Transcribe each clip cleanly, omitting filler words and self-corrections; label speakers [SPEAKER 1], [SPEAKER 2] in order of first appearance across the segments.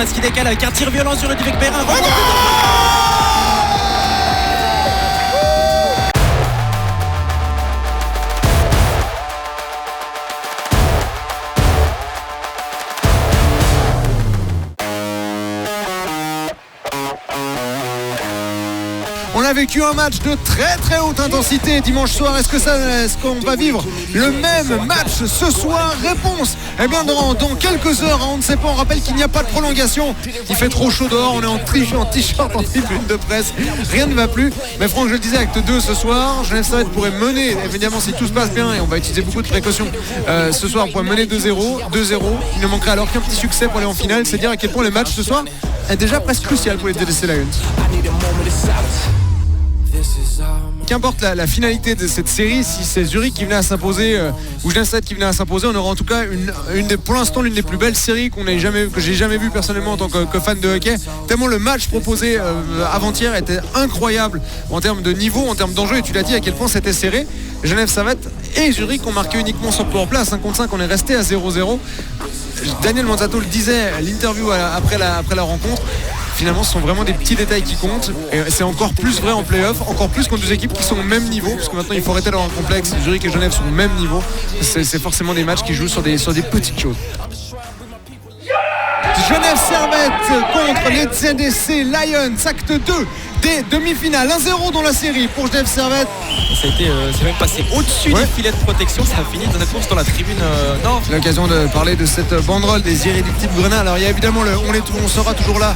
[SPEAKER 1] Est-ce qu'il décale avec un tir violent sur Ludovic Perrin?
[SPEAKER 2] On a vécu un match de très très haute intensité dimanche soir. Est-ce qu'on va vivre le même match ce soir? Réponse, eh bien dans quelques heures, on ne sait pas. On rappelle qu'il n'y a pas de prolongation. Il fait trop chaud dehors, on est en t-shirt, en tribune de presse. Rien ne va plus. Mais Franck, je le disais, acte 2 ce soir, Genève Servette pourrait mener, évidemment si tout se passe bien, et on va utiliser beaucoup de précautions. Ce soir, on pourrait mener 2-0. Il ne manquerait alors qu'un petit succès pour aller en finale. C'est dire à quel point le match ce soir est déjà presque crucial pour les DDC Lions. Qu'importe la finalité de cette série, si c'est Zurich qui venait à s'imposer ou Genève Servette qui venait à s'imposer, on aura en tout cas pour l'instant l'une des plus belles séries que j'ai jamais vu personnellement en tant que fan de hockey. Tellement le match proposé avant-hier était incroyable en termes de niveau, en termes d'enjeu, et tu l'as dit à quel point c'était serré. Genève Servette et Zurich ont marqué uniquement sur powerplay. 5 contre 5, on est resté à 0-0. Daniel Manzato le disait à l'interview après la rencontre. Finalement, ce sont vraiment des petits détails qui comptent, et c'est encore plus vrai en play-off, encore plus contre deux équipes qui sont au même niveau, parce que maintenant il faut arrêter d'avoir un complexe. Zurich et Genève sont au même niveau. C'est forcément des matchs qui jouent sur des petites choses. Genève Servette contre les ZDC Lions, acte 2 des demi-finales, 1-0 dans la série pour Genève Servette.
[SPEAKER 1] C'est même passé au-dessus du filet de protection. Ça a fini dans la course dans la tribune nord.
[SPEAKER 2] L'occasion de parler de cette banderole des irréductibles Grenats. Alors il y a évidemment on sera toujours là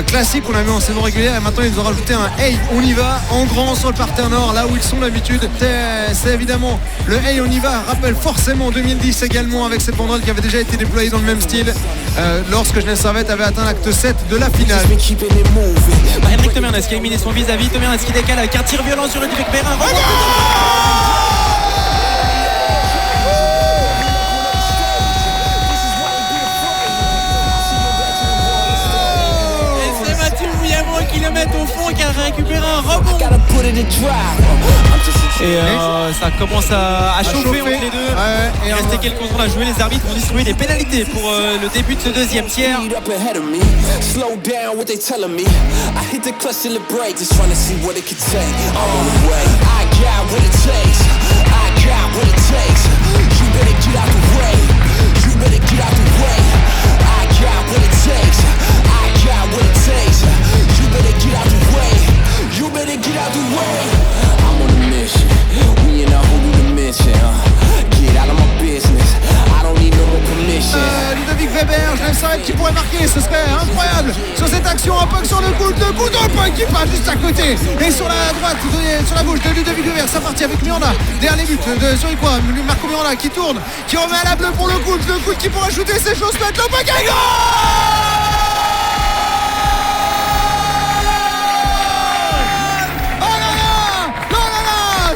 [SPEAKER 2] classique qu'on a vu en saison régulière, et maintenant ils ont rajouté un hey on y va en grand sur le parterre nord, là où ils sont d'habitude. C'est évidemment le hey on y va, rappelle forcément 2010 également, avec cette banderole qui avait déjà été déployée dans le même style lorsque Genève Servette avait atteint l'acte 7 de la finale.
[SPEAKER 1] Henrik Tomernes qui a éliminé son vis-à-vis. Tomernes qui décale avec un tir violent sur Ludovic Perrin. Et c'est Mathieu Bouillamont qui le met au fond, qui a récupéré un rebond. Et ça commence à chauffer entre les deux. Il restait quelques secondes à jouer. Les arbitres vont distribuer des pénalités pour le début de ce deuxième tiers.
[SPEAKER 2] Ludovic Weber, Genève Servette qui pourrait marquer, ce serait incroyable sur cette action. Un puck sur le coup d'un puck qui passe juste à côté, et sur la droite, sur la gauche de Ludovic Weber, ça partit avec Miranda derrière les buts de Zurichois. Marco Miranda qui tourne, qui remet à la bleue pour le coup qui pourrait ajouter ses choses, mettre le puck à goal.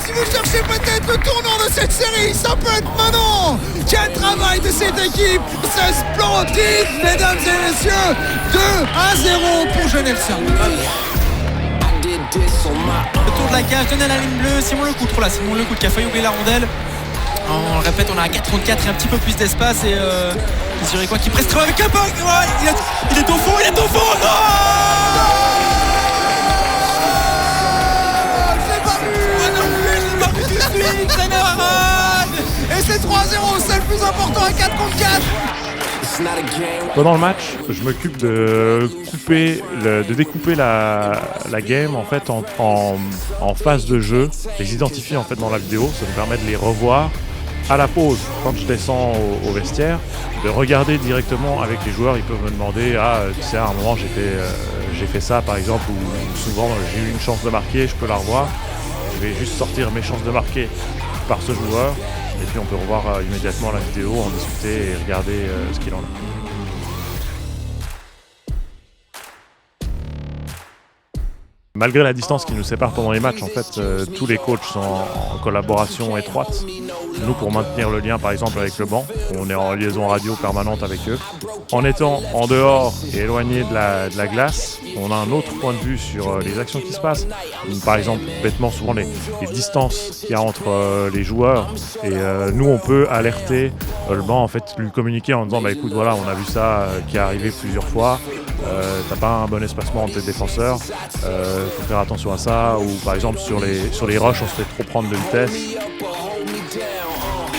[SPEAKER 2] Si vous cherchez peut-être le tournant de cette série, ça peut être maintenant. Quel travail de cette équipe, c'est splendide, mesdames et messieurs. 2-0 pour Genève Servette.
[SPEAKER 1] Le tour de la cage, donne à la ligne bleue, Simon Lecoutre là, Simon Lecoutre qui a failli oublier la rondelle. On le répète, on a 4 contre 4 et un petit peu plus d'espace, et Zurichois qui presse trop avec un puck. Il est au fond, non.
[SPEAKER 2] Et c'est 3-0, c'est le plus important à 4 contre 4.
[SPEAKER 3] Pendant le match, je m'occupe de découper la game en fait en phases de jeu, les identifier en fait dans la vidéo. Ça me permet de les revoir à la pause quand je descends au vestiaire, de regarder directement avec les joueurs. Ils peuvent me demander tu sais, à un moment j'ai fait ça par exemple, ou souvent j'ai eu une chance de marquer, je peux la revoir. Je vais juste sortir mes chances de marquer par ce joueur, et puis on peut revoir immédiatement la vidéo, en discuter et regarder ce qu'il en est. Malgré la distance qui nous sépare pendant les matchs, en fait, tous les coachs sont en collaboration étroite. nous pour maintenir le lien par exemple avec le banc, on est en liaison radio permanente avec eux. En étant en dehors et éloigné de la glace, on a un autre point de vue sur les actions qui se passent. Par exemple, bêtement, souvent les distances qu'il y a entre les joueurs et nous on peut alerter le banc, en fait lui communiquer en disant écoute voilà on a vu ça qui est arrivé plusieurs fois, t'as pas un bon espacement entre tes défenseurs, faut faire attention à ça, ou par exemple sur les rushs on se fait trop prendre de vitesse.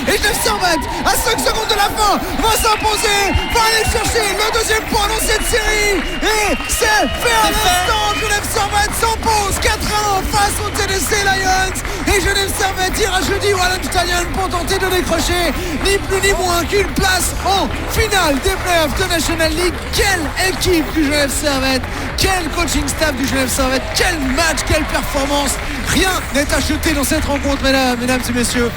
[SPEAKER 2] Et Genève Servette, à 5 secondes de la fin, va s'imposer, va aller chercher le deuxième point dans cette série. Et c'est fait à l'instant. Genève Servette s'impose 4-1 face au TDC Lions. Et Genève Servette ira jeudi au Hallenstadion pour tenter de décrocher ni plus ni moins qu'une place en finale des playoffs de National League. Quelle équipe du Genève Servette, quel coaching staff du Genève Servette, quel match, quelle performance. Rien n'est acheté dans cette rencontre, mesdames et messieurs.